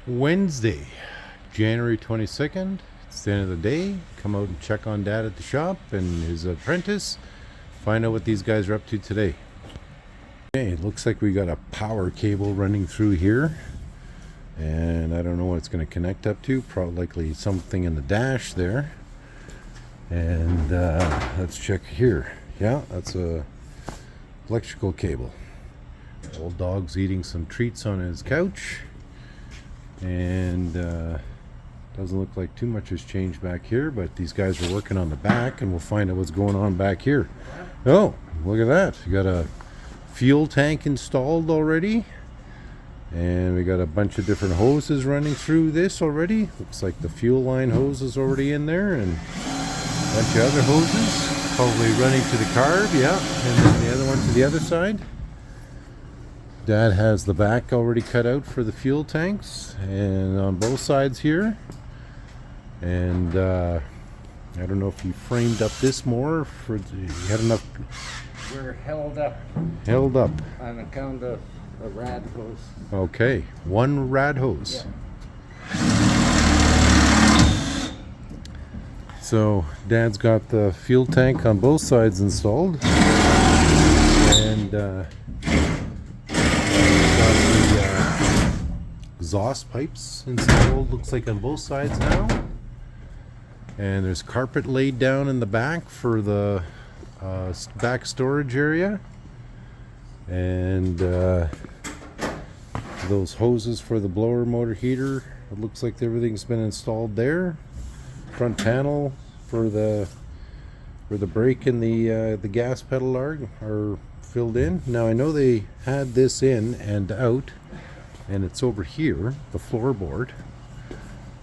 Wednesday, January 22nd. It's the end of the day. Come out and check on Dad at the shop and his apprentice. Find out what these guys are up to today. Okay, it looks like we got a power cable running through here. And I don't know what it's going to connect up to. Probably likely something in the dash there. And let's check here. Yeah, that's a electrical cable. Old dog's eating some treats on his couch. And doesn't look like too much has changed back here, but these guys are working on the back, and we'll find out what's going on back here. Oh, look at that. You got a fuel tank installed already, and we got a bunch of different hoses running through this already. Looks like the fuel line hose is already in there, and a bunch of other hoses probably running to the carb. Yeah, and then the other one to the other side. Dad has the back already cut out for the fuel tanks, and on both sides here. And I don't know if you framed up this more for you had enough. We're held up on account of a rad hose. Okay, one rad hose. Yeah. So Dad's got the fuel tank on both sides installed, and exhaust pipes installed, looks like on both sides now. And there's carpet laid down in the back for the back storage area. And those hoses for the blower motor heater, it looks like everything's been installed there. Front panel for the brake and the gas pedal are filled in. Now I know they had this in and out, and it's over here, the floorboard,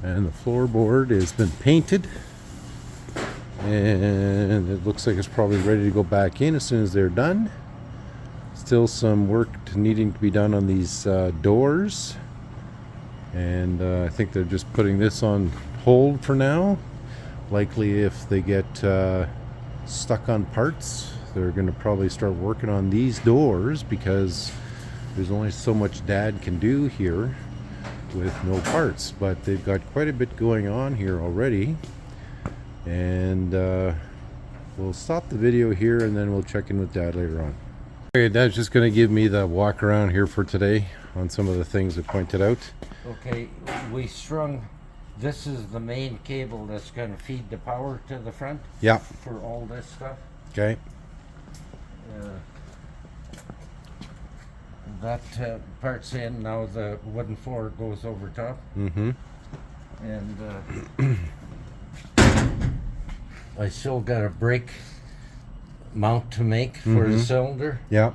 and the floorboard has been painted, and it looks like it's probably ready to go back in as soon as they're done. Still some work needing to be done on these doors, and I think they're just putting this on hold for now. Likely if they get stuck on parts, they're going to probably start working on these doors, because there's only so much Dad can do here with no parts. But they've got quite a bit going on here already, and we'll stop the video here and then we'll check in with Dad later on. Okay, Dad's just going to give me the walk around here for today on some of the things I pointed out. Okay, we strung, this is the main cable that's going to feed the power to the front. Yeah. For all this stuff. Okay. That part's in now. The wooden floor goes over top. Mm-hmm. And I still got a brake mount to make for the cylinder. Yeah.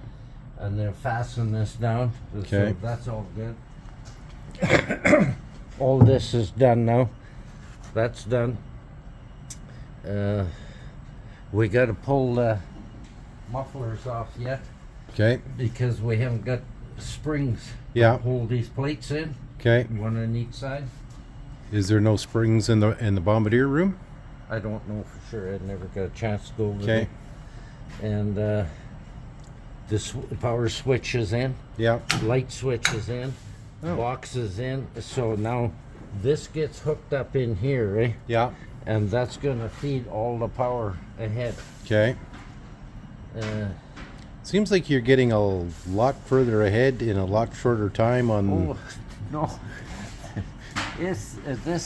And then fasten this down. Okay. So that's all good. All this is done now. That's done. We got to pull the mufflers off yet. Okay. Because we haven't got springs Yeah. to hold these plates in. Okay. One on each side. Is there no springs in the Bombardier room? I don't know for sure. I never got a chance to go over Okay. there. And this power switch is in. Yeah. Light switch is in. Oh. Box is in. So now this gets hooked up in here, eh? Yeah. And that's going to feed all the power ahead. Okay. Seems like you're getting a lot further ahead in a lot shorter time on. Oh no! This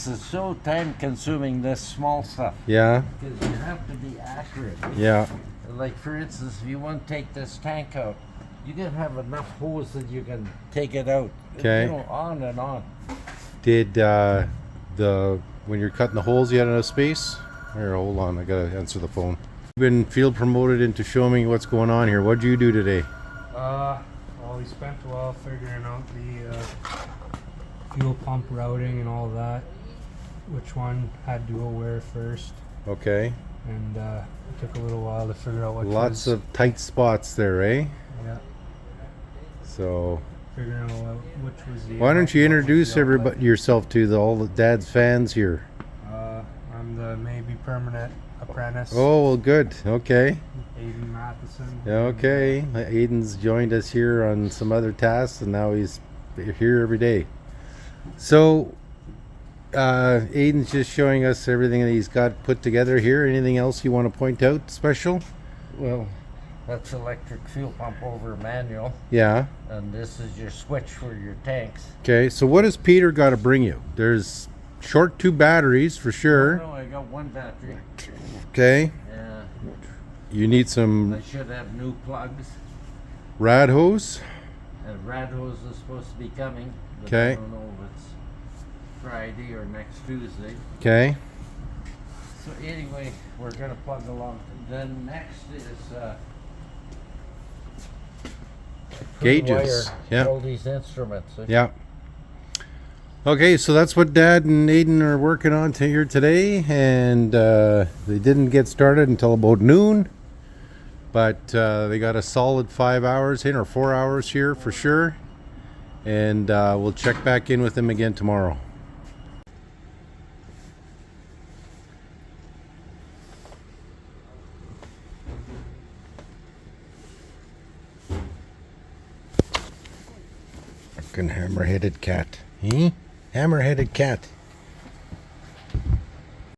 is so time consuming. This small stuff. Yeah. Because you have to be accurate. Yeah. Like for instance, if you want to take this tank out, you gotta have enough hose that you can take it out. Okay. You know, on and on. Did when you're cutting the holes, you had enough space? Here, hold on. I gotta answer the phone. You've been field promoted into showing me what's going on here. What'd you do today? Well, we spent a while figuring out the fuel pump routing and all that, which one had to go where first, Okay. and it took a little while to figure out what. Lots of tight spots there, eh? Yeah. So Figuring out which was the. why don't you what was introduce the outlet. everybody yourself to all the Dad's fans here? I'm the maybe permanent apprentice. Oh, well, good. Okay. Aiden Matheson. Okay. Aiden's joined us here on some other tasks, and now he's here every day. So, Aiden's just showing us everything that he's got put together here. Anything else you want to point out special? Well, that's electric fuel pump over manual, Yeah. and this is your switch for your tanks. Okay, so what has Peter got to bring you? There's short 2 batteries for sure. No, I got one battery. Okay. Yeah, You need some I should have new plugs. rad hose. And rad hose is supposed to be coming. But Okay. I don't know if it's Friday or next Tuesday. Okay. So anyway, we're gonna plug along. Then next is Gauges. wire, Yeah. all these instruments. Yeah. Okay, so that's what Dad and Aiden are working on here today, and they didn't get started until about noon, but they got a solid 5 hours in, or 4 hours here for sure, and we'll check back in with them again tomorrow. Fucking hammer-headed cat. Eh? Hammer-headed cat.